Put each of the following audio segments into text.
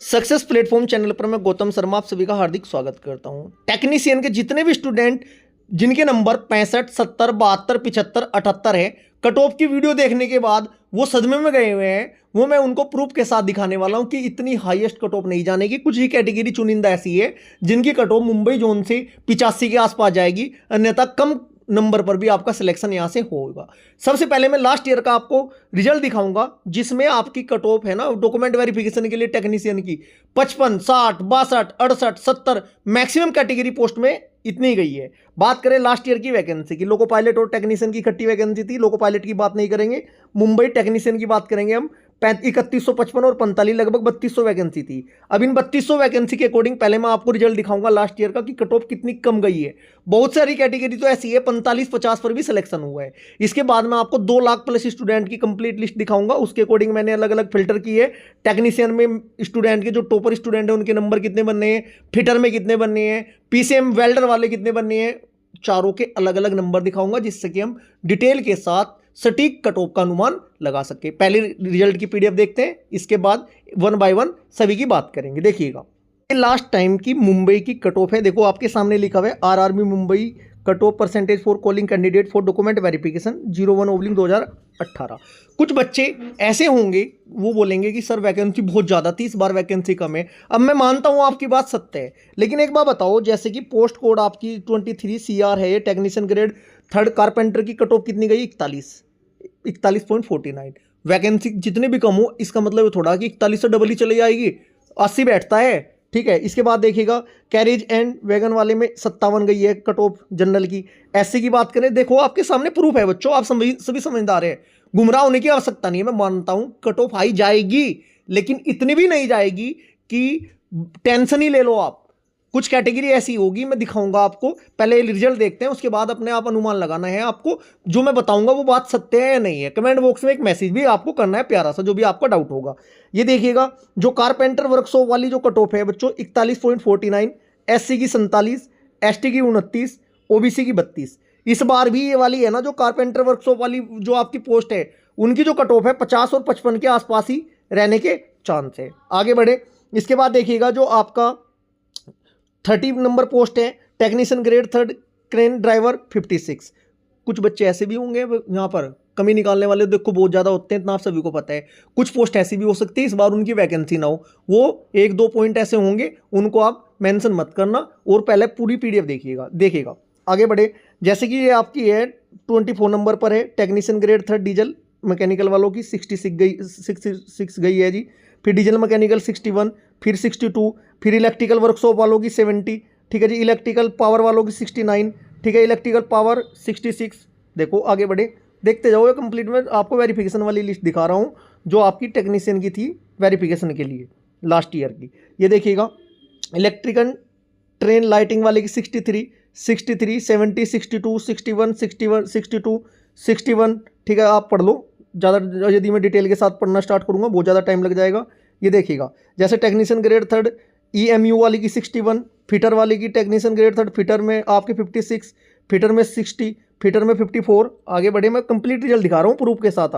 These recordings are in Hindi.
सक्सेस प्लेटफॉर्म चैनल पर मैं गौतम शर्मा आप सभी का हार्दिक स्वागत करता हूं। टेक्नीशियन के जितने भी स्टूडेंट जिनके नंबर 65, 70, 72, 75, 78 है, कट ऑफ की वीडियो देखने के बाद वो सदमे में गए हुए हैं, वो मैं उनको प्रूफ के साथ दिखाने वाला हूं कि इतनी हाईएस्ट कट ऑफ नहीं जाने की। कुछ ही कैटेगरी चुनिंदा ऐसी है जिनकी कट ऑफ मुंबई जोन से 85 के आसपास जाएगी, अन्यथा कम नंबर पर भी आपका सिलेक्शन यहां से होगा। सबसे पहले मैं लास्ट ईयर का आपको रिजल्ट दिखाऊंगा जिसमें आपकी कट ऑफ है ना डॉक्यूमेंट वेरिफिकेशन के लिए टेक्नीशियन की 55, 60, 62, 68, 70 मैक्सिमम कैटेगरी पोस्ट में इतनी गई है। बात करें लास्ट ईयर की वैकेंसी की, लोको पायलट और टेक्नीशियन की इकट्ठी वैकेंसी थी। लोको पायलट की बात नहीं करेंगे, मुंबई टेक्नीशियन की बात करेंगे हम। 3155 और 45 लगभग 3200 वैकेंसी थी। अब इन 3200 वैकेंसी के अकॉर्डिंग पहले मैं आपको रिजल्ट दिखाऊंगा लास्ट ईयर का कि कट ऑफ कितनी कम गई है। बहुत सारी कैटेगरी तो ऐसी है 45-50 पर भी सिलेक्शन हुआ है। इसके बाद मैं आपको 2 लाख प्लस स्टूडेंट की कंप्लीट लिस्ट दिखाऊंगा, उसके अकॉर्डिंग मैंने अलग अलग फिल्टर की है। टेक्नीशियन में स्टूडेंट के जो टॉपर स्टूडेंट है उनके नंबर कितने बनने हैं, फिटर में कितने बनने हैं, पीसीएम वेल्डर वाले कितने बनने हैं, चारों के अलग अलग नंबर दिखाऊंगा जिससे कि हम डिटेल के साथ सटीक कट ऑफ का अनुमान लगा सके। पहले रिजल्ट की पीडीएफ देखते हैं, इसके बाद वन बाय वन सभी की बात करेंगे। देखिएगा ये लास्ट टाइम की मुंबई की कट ऑफ है। देखो आपके सामने लिखा हुआ है RRB Mumbai cut off percentage for calling candidate for document verification 01/2018। कुछ बच्चे ऐसे होंगे वो बोलेंगे कि सर वैकेंसी बहुत ज़्यादा थी, इस बार वैकेंसी कम है। अब मैं मानता हूँ आपकी बात सत्य है, लेकिन एक बात बताओ, जैसे कि पोस्ट कोड आपकी 23 CR है, टेक्नीशियन ग्रेड 3rd कारपेंटर की कट ऑफ कितनी गई, 41.49। वैकेंसी जितने भी कम हो इसका मतलब थोड़ा कि 41 से डबल ही चली जाएगी, 80 बैठता है, ठीक है। इसके बाद देखिएगा कैरेज एंड वैगन वाले में 57 गई है कट ऑफ जनरल की। एससी की बात करें, देखो आपके सामने प्रूफ है बच्चों, आप सभी समझदार हैं, गुमराह होने की आवश्यकता नहीं है। मैं मानता हूं कट ऑफ हाई जाएगी, लेकिन इतनी भी नहीं जाएगी कि टेंशन ही ले लो आप। कुछ कैटेगरी ऐसी होगी, मैं दिखाऊंगा आपको। पहले रिजल्ट देखते हैं, उसके बाद अपने आप अनुमान लगाना है आपको। जो मैं बताऊंगा वो बात सत्य है या नहीं है, कमेंट बॉक्स में एक मैसेज भी आपको करना है प्यारा सा, जो भी आपका डाउट होगा। ये देखिएगा जो कारपेंटर वर्कशॉप वाली जो कट ऑफ है बच्चों 41.49, एससी की 47, एसटी की 29, ओबीसी की 32। इस बार भी ये वाली है ना जो कारपेंटर वर्कशॉप वाली जो आपकी पोस्ट है, उनकी जो कट ऑफ है 50 और 55 के आसपास ही रहने के चांस है। आगे बढ़े, इसके बाद देखिएगा जो आपका 30 नंबर पोस्ट है technician grade 3rd crane driver 56। कुछ बच्चे ऐसे भी होंगे यहाँ पर कमी निकालने वाले, देखो बहुत ज़्यादा होते हैं, इतना आप सभी को पता है। कुछ पोस्ट ऐसी भी हो सकती है इस बार उनकी वैकेंसी ना हो, वो 1-2 पॉइंट ऐसे होंगे, उनको आप मेंशन मत करना और पहले पूरी पीडीएफ देखिएगा। आगे बढ़े, जैसे कि ये आपकी है 24 नंबर पर है technician grade 3rd diesel mechanical वालों की 66 गई है जी। फिर डीजल मैकेनिकल 61, फिर 62, फिर इलेक्ट्रिकल वर्कशॉप वालों की 70, ठीक है जी। इलेक्ट्रिकल पावर वालों की 69, ठीक है। Electrical power 66। देखो आगे बढ़े, देखते जाओ, ये कंप्लीट में आपको वेरिफिकेशन वाली लिस्ट दिखा रहा हूँ जो आपकी टेक्नीशियन की थी वेरिफिकेशन के लिए लास्ट ईयर की। ये देखिएगा इलेक्ट्रिकल ट्रेन लाइटिंग वाले की 63, 70, 62, 61, 61, ठीक है। आप पढ़ लो, ज़्यादा यदि मैं डिटेल के साथ पढ़ना स्टार्ट करूँगा बहुत ज़्यादा टाइम लग जाएगा। ये देखिएगा जैसे टेक्नीशियन ग्रेड 3rd EMU वाली की 61, फिटर वाली की टेक्नीशियन ग्रेड 3rd फिटर में आपके 56, फिटर में 60, फिटर में 54। आगे बढ़े, मैं कंप्लीट रिजल्ट दिखा रहा हूँ प्रूफ के साथ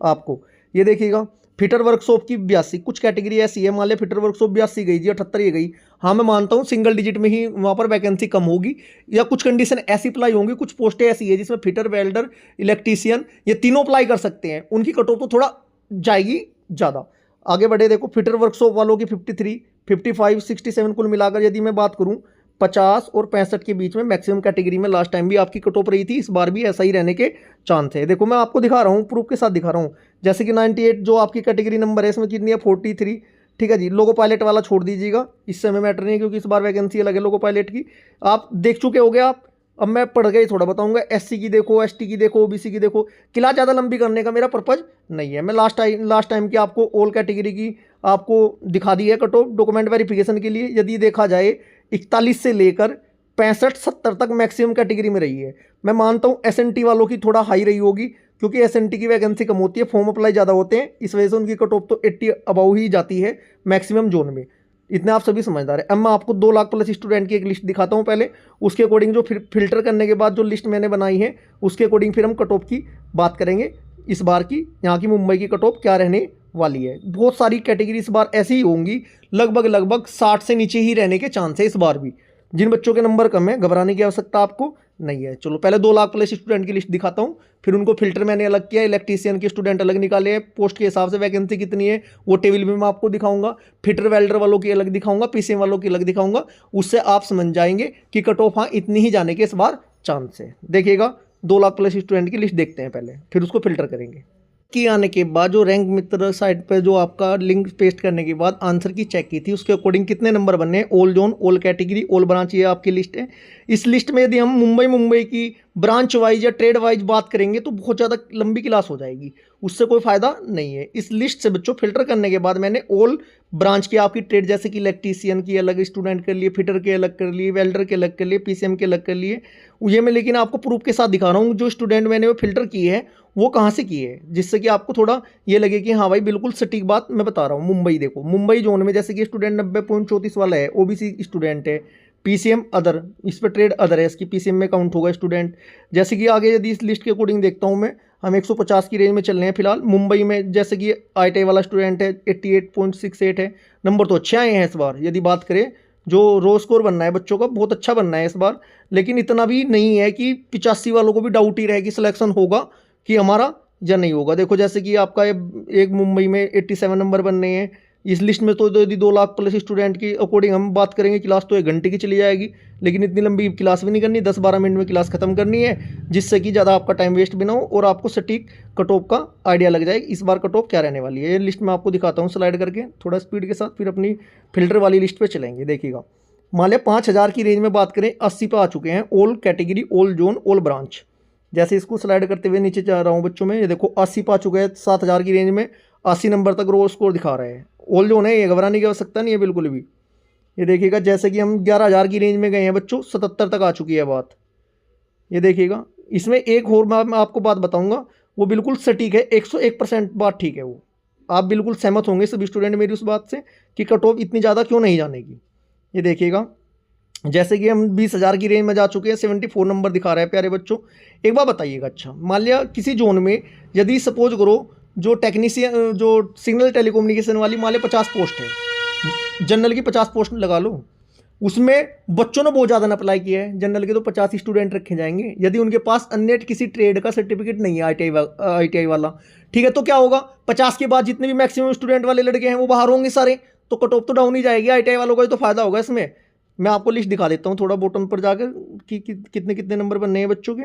आपको। ये देखिएगा फिटर वर्कशॉप की 82। कुछ कैटेगरी ऐसी है, मान लिया फिटर वर्कशॉप 82 गई जी, 78 ये गई। हाँ मैं मानता हूँ सिंगल डिजिट में ही वहाँ पर वैकेंसी कम होगी, या कुछ कंडीशन ऐसी अप्लाई होंगी, कुछ पोस्टें ऐसी है जिसमें फिटर, वेल्डर, इलेक्ट्रीशियन ये तीनों अप्लाई कर सकते हैं, उनकी कट ऑफ तो थोड़ा जाएगी ज़्यादा। आगे बढ़े, देखो फिटर वर्कशॉप वालों की 53, 55, 67 कुल मिलाकर यदि मैं बात करूँ 50 और 65 के बीच में मैक्सिमम कैटेगरी में लास्ट टाइम भी आपकी कट ऑफ रही थी, इस बार भी ऐसा ही रहने के चांस है। देखो मैं आपको दिखा रहा हूँ, प्रूफ के साथ दिखा रहा हूँ। जैसे कि 98 जो आपकी कैटेगरी नंबर है, इसमें कितनी है 43, ठीक है जी। लोको पायलट वाला छोड़ दीजिएगा, इससे हमें मैटर नहीं है क्योंकि इस बार वैकेंसी अलग है लोको पायलट की, आप देख चुके होगे आप। अब मैं पढ़ गई थोड़ा बताऊंगा, एससी की देखो, एसटी की देखो, ओबीसी की देखो। क्लास ज़्यादा लंबी करने का मेरा पर्पज नहीं है। मैं लास्ट टाइम की आपको ऑल कैटेगरी की आपको दिखा दी है कट ऑफ डॉक्यूमेंट वेरिफिकेशन के लिए। यदि देखा जाए 41 से लेकर 65-70 तक मैक्सिमम कैटेगरी में रही है। मैं मानता हूँ एसएनटी वालों की थोड़ा हाई रही होगी क्योंकि एसएनटी की वैकेंसी कम होती है, फॉर्म अप्लाई ज़्यादा होते हैं, इस वजह से उनकी कट ऑफ तो 80 अबाउ ही जाती है मैक्सिमम जोन में। इतने आप सभी समझदार हैं। अब मैं आपको 2 लाख प्लस स्टूडेंट की एक लिस्ट दिखाता हूँ पहले, उसके अकॉर्डिंग जो फिल्टर करने के बाद जो लिस्ट मैंने बनाई है उसके अकॉर्डिंग फिर हम कट ऑफ की बात करेंगे। इस बार की यहाँ की मुंबई की कट ऑफ क्या रहने वाली है। बहुत सारी कैटेगरी इस बार ऐसी ही होंगी, लगभग 60 से नीचे ही रहने के चांस है इस बार भी। जिन बच्चों के नंबर कम है घबराने की आवश्यकता आपको नहीं है। चलो पहले 2 लाख प्लस स्टूडेंट की लिस्ट दिखाता हूँ, फिर उनको फिल्टर मैंने अलग किया, इलेक्ट्रीशियन के स्टूडेंट अलग निकाले हैं, पोस्ट के हिसाब से वैकेंसी कितनी है वो टेबल भी मैं आपको दिखाऊंगा, फिटर वेल्डर वालों की अलग दिखाऊंगा, पीसीएम वालों की अलग दिखाऊंगा। उससे आप समझ जाएंगे कि कट ऑफ हाँ इतनी ही जाने के इस बार चांस है। देखिएगा 2 लाख प्लस स्टूडेंट की लिस्ट देखते हैं पहले, फिर उसको फिल्टर करेंगे। की आने के बाद जो रैंक मित्र साइट पे जो आपका लिंक पेस्ट करने के बाद आंसर की चेक की थी, उसके अकॉर्डिंग कितने नंबर बनने हैं, all zone, all category, all branch, ये आपकी लिस्ट है। इस लिस्ट में यदि हम मुंबई की ब्रांच वाइज या ट्रेड वाइज बात करेंगे तो बहुत ज़्यादा लंबी क्लास हो जाएगी, उससे कोई फायदा नहीं है। इस लिस्ट से बच्चों फिल्टर करने के बाद मैंने ऑल ब्रांच की आपकी ट्रेड जैसे कि इलेक्ट्रीशियन की अलग स्टूडेंट कर लिए, फिटर के अलग कर लिए, वेल्डर के अलग कर लिए, पीसीएम के अलग कर लिए, ये मैं लेकिन आपको प्रूफ के साथ दिखा रहा हूँ जो स्टूडेंट मैंने वो फिल्टर किए हैं वो कहाँ से किए हैं, जिससे कि आपको थोड़ा ये लगे कि हाँ भाई बिल्कुल सटीक बात मैं बता रहा हूँ। मुंबई देखो, मुंबई जोन में जैसे कि स्टूडेंट 90.34 वाला है, ओबीसी स्टूडेंट है, पीसीएम अदर, इस पर ट्रेड अदर है, इसकी पीसीएम में काउंट होगा स्टूडेंट। जैसे कि आगे यदि इस लिस्ट के अकॉर्डिंग देखता हूँ मैं, हम 150 की रेंज में चल रहे हैं फिलहाल। मुंबई में जैसे कि IIT वाला स्टूडेंट है 88.68 है, नंबर तो अच्छे आए हैं इस बार। यदि बात करें जो रो स्कोर बनना है बच्चों का बहुत अच्छा बनना है इस बार, लेकिन इतना भी नहीं है कि 85 वालों को भी डाउट ही रहे कि सिलेक्शन होगा कि हमारा या नहीं होगा। देखो जैसे कि आपका एक मुंबई में 87 नंबर बनने हैं इस लिस्ट में, तो यदि 2 लाख प्लस स्टूडेंट की अकॉर्डिंग हम बात करेंगे क्लास तो 1 घंटे की चली जाएगी, लेकिन इतनी लंबी क्लास भी नहीं करनी, 10-12 मिनट में क्लास खत्म करनी है, जिससे कि ज़्यादा आपका टाइम वेस्ट भी ना हो और आपको सटीक कट ऑफ का आइडिया लग जाए इस बार कट ऑफ क्या रहने वाली है। ये लिस्ट मैं आपको दिखाता हूँ स्लाइड करके थोड़ा स्पीड के साथ, फिर अपनी फिल्टर वाली लिस्ट पर चलेंगे। देखिएगा मान लिया 5000 की रेंज में बात करें 80 पे आ चुके हैं, all category, all zone, all branch. जैसे इसको स्लाइड करते हुए नीचे जा रहा हूँ बच्चों में, ये देखो 80 पे आ चुके हैं, 7000 की रेंज में 80 नंबर तक रो स्कोर दिखा रहे हैं। ऑल जोन है, ये घबराने की आवश्यकता नहीं है बिल्कुल भी। ये देखिएगा जैसे कि हम 11000 की रेंज में गए हैं बच्चों, 77 तक आ चुकी है बात। ये देखिएगा इसमें एक और मैं आपको बात बताऊँगा वो बिल्कुल सटीक है, 101% बात ठीक है वो। आप बिल्कुल सहमत होंगे सभी स्टूडेंट मेरी उस बात से कि कट ऑफ इतनी ज़्यादा क्यों नहीं जानेगी। ये देखिएगा जैसे कि हम 20,000 की रेंज में जा चुके हैं, 74 नंबर दिखा रहा है प्यारे बच्चों। एक बार बताइएगा, अच्छा मान लिया किसी जोन में यदि सपोज करो जो टेक्नीशियन जो सिग्नल टेलीकम्युनिकेशन वाली मान लिया 50 पोस्ट है, जनरल की 50 पोस्ट लगा लो, उसमें बच्चों ने बहुत ज़्यादा ना अप्लाई किया है, जनरल के तो 50 स्टूडेंट रखे जाएंगे। यदि उनके पास अन्य किसी ट्रेड का सर्टिफिकेट नहीं है ITI वाला, ठीक है, तो क्या होगा 50 के बाद जितने भी मैक्सिमम स्टूडेंट वाले लड़के हैं वो बाहर होंगे सारे, तो कट ऑफ तो डाउन ही जाएगी। ITI वालों का ही तो फायदा होगा इसमें। मैं आपको लिस्ट दिखा देता हूँ थोड़ा बॉटम पर जाकर कि कितने कितने नंबर बनने हैं बच्चों के।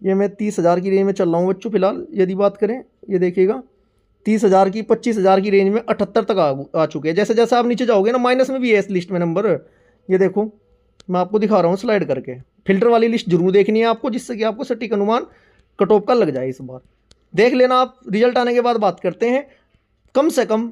ये मैं 30,000 की रेंज में चल रहा हूँ बच्चों फिलहाल। यदि बात करें ये देखिएगा 30,000 की 25,000 की रेंज में 78 तक आ चुके हैं। जैसे जैसे आप नीचे जाओगे ना माइनस में भी है इस लिस्ट में नंबर। ये देखो मैं आपको दिखा रहा हूँ स्लाइड करके, फिल्टर वाली लिस्ट जरूर देखनी है आपको, जिससे कि आपको सटीक अनुमान कट ऑफ का लग जाए। इस बार देख लेना आप, रिजल्ट आने के बाद बात करते हैं। कम से कम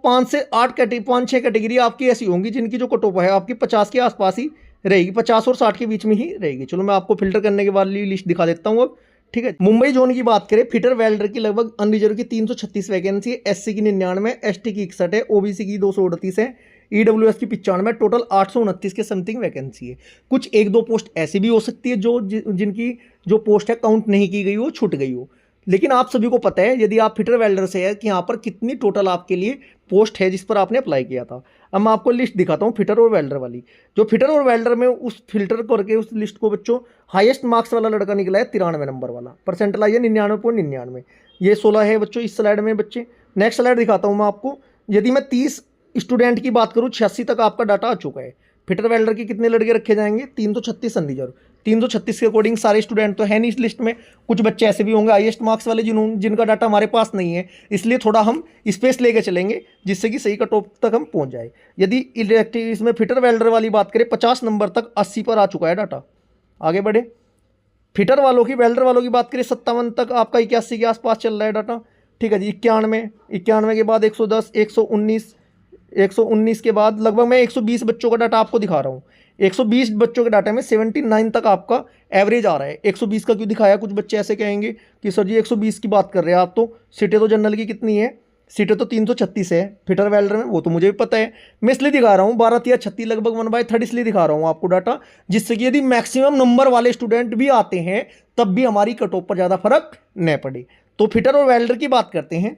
5 से 8 5-6 कैटेगरी आपकी ऐसी होंगी जिनकी जो कट ऑफ है आपकी 50 के आसपास ही रहेगी, 50 और 60 के बीच में ही रहेगी। चलो मैं आपको फिल्टर करने के बाद लिस्ट दिखा देता हूँ अब, ठीक है। मुंबई जोन की बात करें, फिटर वेल्डर की लगभग अनरिजर्व की 336 वैकेंसी है, SC की 99, ST की 61 है, OBC की 238 है, EWS की 95, टोटल 829 के समथिंग वैकेंसी है। कुछ 1-2 पोस्ट ऐसी भी हो सकती है जो जिनकी जो पोस्ट है काउंट नहीं की गई हो, छूट गई हो, लेकिन आप सभी को पता है यदि आप फिटर वेल्डर से है कि यहाँ पर कितनी टोटल आपके लिए पोस्ट है जिस पर आपने अप्लाई किया था। अब मैं आपको लिस्ट दिखाता हूँ फिटर और वेल्डर वाली। जो फिटर और वेल्डर में उस फिल्टर करके उस लिस्ट को बच्चों हाईएस्ट मार्क्स वाला लड़का निकला है 93 नंबर वाला, परसेंटेज आई है 99.99। ये 16 है बच्चों इस स्लाइड में बच्चे। नेक्स्ट स्लाइड दिखाता हूँ मैं आपको। यदि मैं 30 स्टूडेंट की बात करूँ 86 तक आपका डाटा आ चुका है। फिटर वेल्डर के कितने लड़के रखे जाएंगे 336 अनरिजर्व। 336 के अकॉर्डिंग सारे स्टूडेंट तो है नहीं इस लिस्ट में, कुछ बच्चे ऐसे भी होंगे हाईएस्ट मार्क्स वाले जिनका डाटा हमारे पास नहीं है, इसलिए थोड़ा हम स्पेस लेके चलेंगे जिससे कि सही कट ऑफ तक हम पहुंच जाए। यदि इलेक्ट्रिक इसमें फिटर वेल्डर वाली बात करें 50 नंबर तक 80 पर आ चुका है डाटा। आगे बढ़े, फिटर वालों की वेल्डर वालों की बात करें 57 तक आपका 81 के आसपास चल रहा है डाटा, ठीक है जी। 91 के बाद 110, 119 के बाद लगभग मैं 120 बच्चों का डाटा आपको दिखा रहा हूँ। 120 बच्चों के डाटा में 79 तक आपका एवरेज आ रहा है। 120 का क्यों दिखाया, कुछ बच्चे ऐसे कहेंगे कि सर जी 120 की बात कर रहे हैं आप, तो सीटें तो जनरल की कितनी है, सीटें तो 336 है फिटर वेल्डर में, वो तो मुझे भी पता है। मैं इसलिए दिखा रहा हूँ 12-36 लगभग 1/3 इसलिए दिखा रहा हूँ आपको डाटा, जिससे कि यदि मैक्सिमम नंबर वाले स्टूडेंट भी आते हैं तब भी हमारी कट ऑफ पर ज़्यादा फर्क न पड़े। तो फिटर और वेल्डर की बात करते हैं।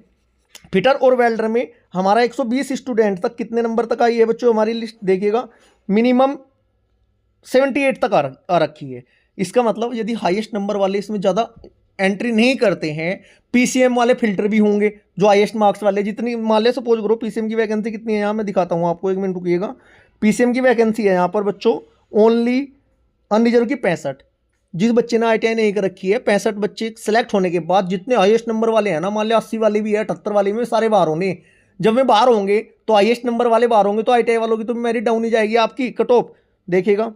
फिटर और वेल्डर में हमारा 120 स्टूडेंट तक कितने नंबर तक आई है बच्चों, हमारी लिस्ट देखिएगा मिनिमम 78 तक आ रखी है। इसका मतलब यदि हाईएस्ट नंबर वाले इसमें ज़्यादा एंट्री नहीं करते हैं, पीसीएम वाले फिल्टर भी होंगे जो हाईएस्ट मार्क्स वाले, जितनी मान ले सपोज करो पीसीएम की वैकेंसी कितनी है यहाँ मैं दिखाता हूँ आपको, 1 मिनट रुकिएगा। पीसीएम की वैकेंसी है यहाँ पर बच्चों ओनली अनरिजर्व की 65। जिस बच्चे ने आईटीआई नहीं कर रखी है 65 बच्चे सेलेक्ट होने के बाद जितने हाईएस्ट नंबर वाले हैं ना, मान लिया 80 वाले भी है 78 वाले भी, सारे बाहर होंगे। जब वे बाहर होंगे तो हाईएस्ट नंबर वाले बाहर होंगे तो आईटीआई वालों की तो मेरिट डाउन ही जाएगी आपकी कट ऑफ, देखिएगा।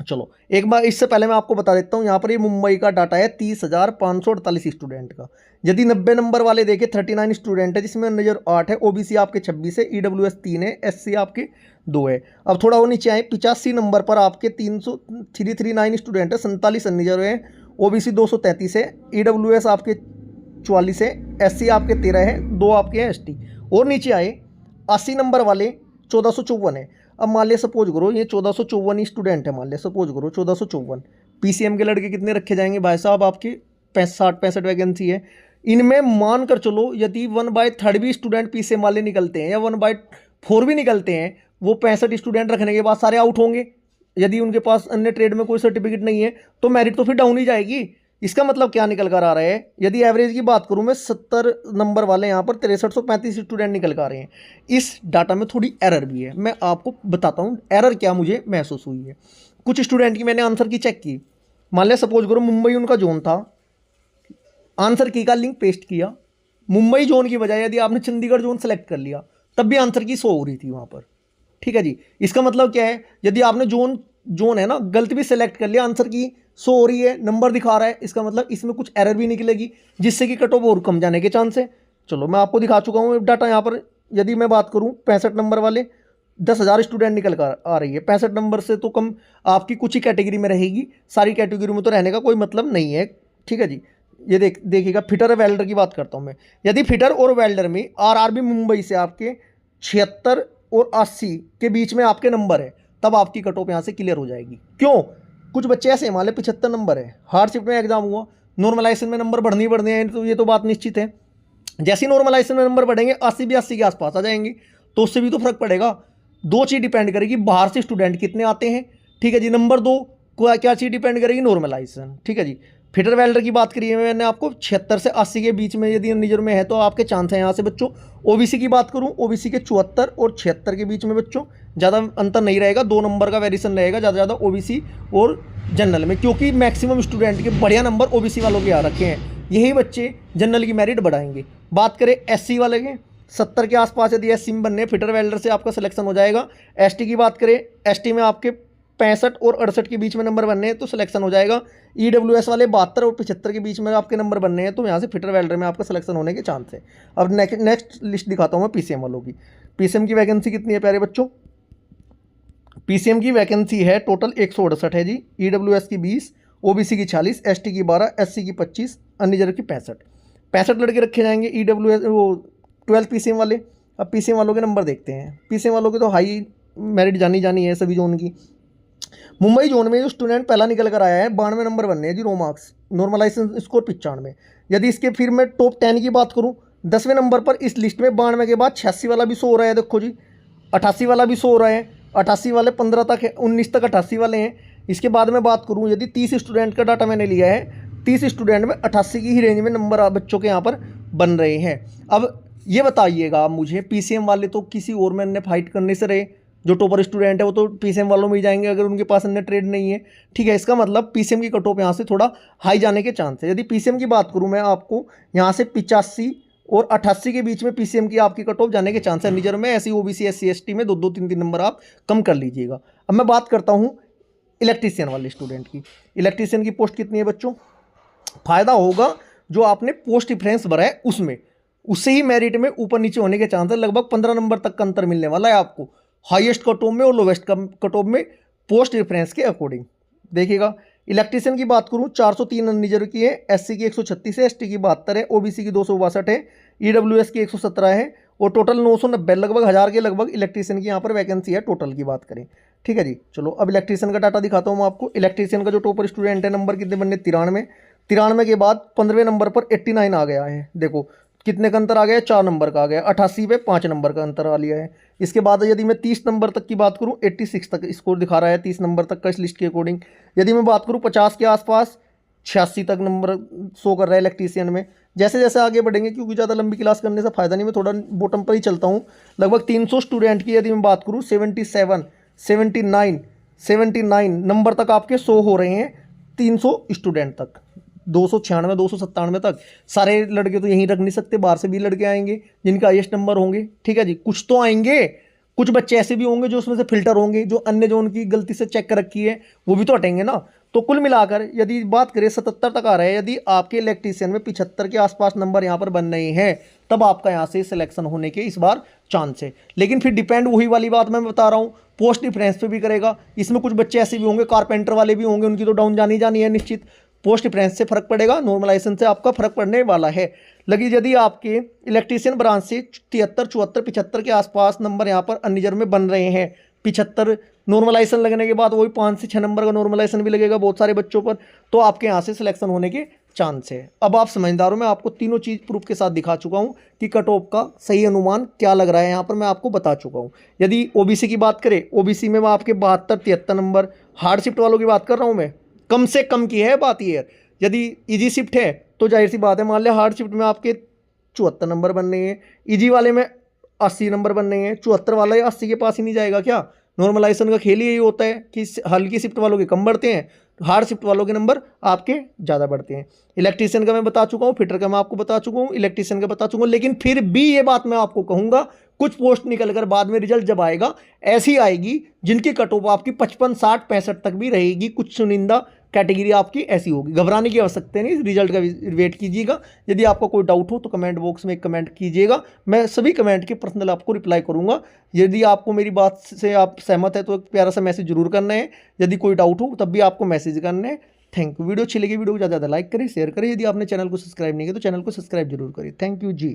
चलो एक बार इससे पहले मैं आपको बता देता हूँ, यहाँ पर ये मुंबई का डाटा है 30,548 स्टूडेंट का। यदि 90 नंबर वाले देखे 39 स्टूडेंट है, जिसमें नजर 8 है, ओबीसी आपके 26 है, ईडब्ल्यूएस 3 है, एससी आपके 2 है। अब थोड़ा वो नीचे आए, 85 नंबर पर आपके 339 स्टूडेंट है, 47 अनरिजर्व है, ओबीसी 233 है, ईडब्ल्यूएस आपके 44 है, एससी आपके 13 है, 2 आपके हैं एसटी। और नीचे आए 80 नंबर वाले 1454 है। अब मान लिया सपोज करो ये 1454 ही स्टूडेंट है, मान लिया सपोज करो 1454, पीसीएम के लड़के कितने रखे जाएंगे भाई साहब, आपके 65 वैकेंसी है। इनमें मान कर चलो यदि 1/3 भी स्टूडेंट पीसीएम वाले निकलते हैं या 1/4 भी निकलते हैं, वो 65 स्टूडेंट रखने के बाद सारे आउट होंगे। यदि उनके पास अन्य ट्रेड में कोई सर्टिफिकेट नहीं है तो मेरिट तो फिर डाउन ही जाएगी। इसका मतलब क्या निकल कर आ रहा है, यदि एवरेज की बात करूं मैं 70 नंबर वाले यहाँ पर 6335 स्टूडेंट निकल कर आ रहे हैं। इस डाटा में थोड़ी एरर भी है, मैं आपको बताता हूँ एरर क्या मुझे महसूस हुई है। कुछ स्टूडेंट की मैंने आंसर की चेक की, मान लिया सपोज करो मुंबई उनका जोन था, आंसर की का लिंक पेस्ट किया, मुंबई जोन की बजाय यदि आपने चंडीगढ़ जोन सेलेक्ट कर लिया तब भी आंसर की 100 हो रही थी वहाँ पर, ठीक है जी। इसका मतलब क्या है, यदि आपने जोन है ना गलत भी सेलेक्ट कर लिया, आंसर की 100 हो रही है, नंबर दिखा रहा है, इसका मतलब इसमें कुछ एरर भी निकलेगी जिससे कि कट ऑफ और कम जाने के चांस है। चलो मैं आपको दिखा चुका हूँ डाटा यहाँ पर। यदि मैं बात करूँ 65 नंबर वाले 10,000 स्टूडेंट निकल कर आ रही है, 65 नंबर से तो कम आपकी कुछ ही कैटेगरी में रहेगी, सारी कैटेगरी में तो रहने का कोई मतलब नहीं है, ठीक है जी। ये देखिएगा फिटर और वेल्डर की बात करता हूँ मैं। यदि फिटर और वेल्डर में आरआरबी मुंबई से आपके 76 और 80 के बीच में आपके नंबर है, तब आपकी कट ऑफ यहाँ से क्लियर हो जाएगी। क्यों, कुछ बच्चे ऐसे मान लें 75 नंबर है, हार्डशिप में एग्जाम हुआ, नॉर्मलाइजेशन में नंबर बढ़ने ही बढ़ने हैं, तो ये तो बात निश्चित है। जैसे ही नॉर्मलाइजेशन में नंबर बढ़ेंगे 80 के आसपास आ जाएंगे, तो उससे भी तो फर्क पड़ेगा। दो चीज़ डिपेंड करेगी, बाहर से स्टूडेंट कितने आते हैं, ठीक है जी। नंबर 2 क्या चीज़ डिपेंड करेगी, नॉर्मलाइजेशन, ठीक है जी। फिटर वेल्डर की बात करिए मैंने आपको 76 से 80 के बीच में यदि निजर में है तो आपके चांस है यहाँ से बच्चों। ओबीसी की बात करूँ, ओबीसी के 74 और 76 के बीच में बच्चों ज़्यादा अंतर नहीं रहेगा, 2 नंबर का वेरिएशन रहेगा ज़्यादा ओबीसी और जनरल में, क्योंकि मैक्सिमम स्टूडेंट के बढ़िया नंबर ओबीसी वालों के आ रखे हैं, यही बच्चे जनरल की मेरिट बढ़ाएंगे। बात करें एससी वाले के 70 के आसपास यदि एससी में बनने, फिटर वेल्डर से आपका सिलेक्शन हो जाएगा। एसटी की बात करें, एसटी में आपके 65 और 68 के बीच में नंबर बनने हैं तो सिलेक्शन हो जाएगा। ईडब्ल्यूएस वाले 72 और 75 के बीच में आपके नंबर बनने हैं तो यहाँ से फिटर वेल्डर में आपका सिलेक्शन होने के चांस है। अब नेक्स्ट लिस्ट दिखाता हूँ मैं पीसीएम वालों की। पीसीएम की वैकेंसी कितनी है प्यारे बच्चों, पीसीएम की वैकेंसी है टोटल 168 है जी। ईडब्ल्यूएस की 20, ओबीसी की 40, एसटी की 12, एससी की 25, अनरिजर्व की 65 लड़के रखे जाएंगे। ईडब्ल्यूएस वो 12 पीसीएम वाले। अब पीसीएम वालों के नंबर देखते हैं, पीसीएम वालों के तो हाई मेरिट जानी है सभी जोन की। मुंबई जोन में जो स्टूडेंट पहला निकल कर आया है 92 नंबर बनने हैं जी, रो मार्क्स, नॉर्मलाइजेशन स्कोर 95। यदि इसके फिर मैं टॉप 10 की बात करूं, 10वें नंबर पर इस लिस्ट में 92 के बाद 86 वाला भी 100 हो रहा है, देखो जी 88 वाला भी 100 हो रहा है, 88 वाले 15 तक है, 19 तक 88 वाले हैं। इसके बाद मैं बात करूँ यदि 30 स्टूडेंट का डाटा मैंने लिया है, 30 स्टूडेंट में 88 की ही रेंज में नंबर बच्चों के यहाँ पर बन रहे हैं। अब ये बताइएगा आप मुझे, पीसीएम वाले तो किसी और में अन्य फाइट करने से रहे, जो टॉपर स्टूडेंट है वो तो पीसीएम वालों में ही जाएंगे अगर उनके पास अन्य ट्रेड नहीं है, ठीक है। इसका मतलब पीसीएम की कट ऑफ यहाँ से थोड़ा हाई जाने के चांस है। यदि पीसीएम की बात करूँ मैं आपको, यहाँ से 85 और 88 के बीच में पीसीएम की आपकी कट ऑफ जाने के चांस है। निजर में ऐसी ओबीसी एससी एसटी में 2-2 3-3 नंबर आप कम कर लीजिएगा। अब मैं बात करता हूँ इलेक्ट्रीशियन वाले स्टूडेंट की। इलेक्ट्रीशियन की पोस्ट कितनी है बच्चों, फायदा होगा जो आपने पोस्ट डिफरेंस भरा है उसमें, उससे ही मेरिट में ऊपर नीचे होने के चांस है। लगभग 15 नंबर तक का अंतर मिलने वाला है आपको, हाईएस्ट कट ऑफ में और लोवेस्ट कट ऑफ में पोस्ट रेफरेंस के अकॉर्डिंग। देखिएगा इलेक्ट्रीशियन की बात करूं 403 अनरिजर्व की है, एससी की 136 है, एसटी की 72 है, ओबीसी की 262 है, ईडब्ल्यूएस की 117 है और टोटल 990 लगभग 1000 के लगभग इलेक्ट्रीशियन की यहाँ पर वैकेंसी है टोटल की बात करें, ठीक है जी। चलो अब इलेक्ट्रीशियन का डाटा दिखाता हूँ मैं आपको। इलेक्ट्रीशियन का जो टॉपर स्टूडेंट है नंबर कितने बनने, 93 के बाद 15वें नंबर पर 89 आ गया है। देखो कितने का अंतर आ गया, 4 नंबर का आ गया। 88 पे 5 नंबर का अंतर आ लिया है। इसके बाद यदि मैं 30 नंबर तक की बात करूं, 86 तक स्कोर दिखा रहा है 30 नंबर तक का इस लिस्ट के अकॉर्डिंग। यदि मैं बात करूं 50 के आसपास, 86 तक नंबर शो कर रहा है इलेक्ट्रीशियन में। जैसे जैसे आगे बढ़ेंगे, क्योंकि ज़्यादा लंबी क्लास करने से फ़ायदा नहीं, मैं थोड़ा बॉटम पर ही चलता हूँ। लगभग 300 स्टूडेंट की यदि मैं बात करूँ, 77, 79 नंबर तक आपके शो हो रहे हैं 300 स्टूडेंट तक। 296, 297 तक सारे लड़के तो यहीं रख नहीं सकते, बाहर से भी लड़के आएंगे जिनका हाईएस्ट नंबर होंगे। ठीक है जी, कुछ तो आएंगे, कुछ बच्चे ऐसे भी होंगे जो उसमें से फिल्टर होंगे, जो अन्य जो उनकी गलती से चेक कर रखी है वो भी तो हटेंगे ना। तो कुल मिलाकर यदि बात करें 77 तक आ रहा है, यदि आपके इलेक्ट्रीशियन में 75 के आसपास नंबर यहाँ पर बन रहे हैं, तब आपका यहाँ से सिलेक्शन होने के इस बार चांस है। लेकिन फिर डिपेंड वही वाली बात मैं बता रहा हूँ, पोस्ट डिफरेंस पे भी करेगा। इसमें कुछ बच्चे ऐसे भी होंगे, कारपेंटर वाले भी होंगे, उनकी तो डाउन जानी जानी है निश्चित। पोस्ट डिफरेंस से फर्क पड़ेगा, नॉर्मलाइजेशन से आपका फर्क पड़ने वाला है। लगी यदि आपके इलेक्ट्रीशियन ब्रांच से 73, 74, 75 के आसपास नंबर यहाँ पर अनरिजर्व में बन रहे हैं, 75 नॉर्मलाइजेशन लगने के बाद वही 5 से 6 नंबर का नॉर्मलाइजेशन भी लगेगा बहुत सारे बच्चों पर, तो आपके यहाँ से सिलेक्शन होने के चांस है। अब आप समझदार हो, मैं आपको तीनों चीज़ प्रूफ के साथ दिखा चुका हूँ कि कट ऑफ का सही अनुमान क्या लग रहा है, यहाँ पर मैं आपको बता चुका हूँ। यदि ओबीसी की बात करें, ओबीसी में मैं आपके 72, 73 नंबर, हार्ड शिफ्ट वालों की बात कर रहा हूँ मैं, कम से कम की है बात ये। यदि इजी शिफ्ट है तो जाहिर सी बात है, मान लिया हार्ड शिफ्ट में आपके 74 नंबर बन रहे हैं, इजी वाले में 80 नंबर बन रहे हैं, 74 वाला 80 के पास ही नहीं जाएगा क्या? नॉर्मलाइजेशन का खेल यही होता है कि हल्की शिफ्ट वालों के कम बढ़ते हैं, हार्ड शिफ्ट वालों के नंबर आपके ज़्यादा बढ़ते हैं। इलेक्ट्रीशियन का मैं बता चुका हूँ, फिटर का मैं आपको बता चुका हूँ, इलेक्ट्रीशियन का बता चुका हूँ। लेकिन फिर भी ये बात मैं आपको कहूँगा, कुछ पोस्ट निकल कर बाद में रिजल्ट जब आएगा, ऐसी आएगी जिनकी कट ऑफ आपकी 55, 60, 65 तक भी रहेगी। कुछ चुनिंदा कैटेगरी आपकी ऐसी होगी, घबराने की आवश्यकता नहीं, रिजल्ट का वेट कीजिएगा। यदि आपका कोई डाउट हो तो कमेंट बॉक्स में एक कमेंट कीजिएगा, मैं सभी कमेंट के पर्सनल आपको रिप्लाई करूंगा। यदि आपको मेरी बात से आप सहमत है तो एक प्यारा सा मैसेज जरूर करना है, यदि कोई डाउट हो तब भी आपको मैसेज करना है। Thank you. वीडियो अच्छी लगी, वीडियो को ज़्यादा ज़्यादा लाइक करें, शेयर करें। यदि आपने चैनल को सब्सक्राइब नहीं किया तो चैनल को सब्सक्राइब जरूर करें। Thank you ji.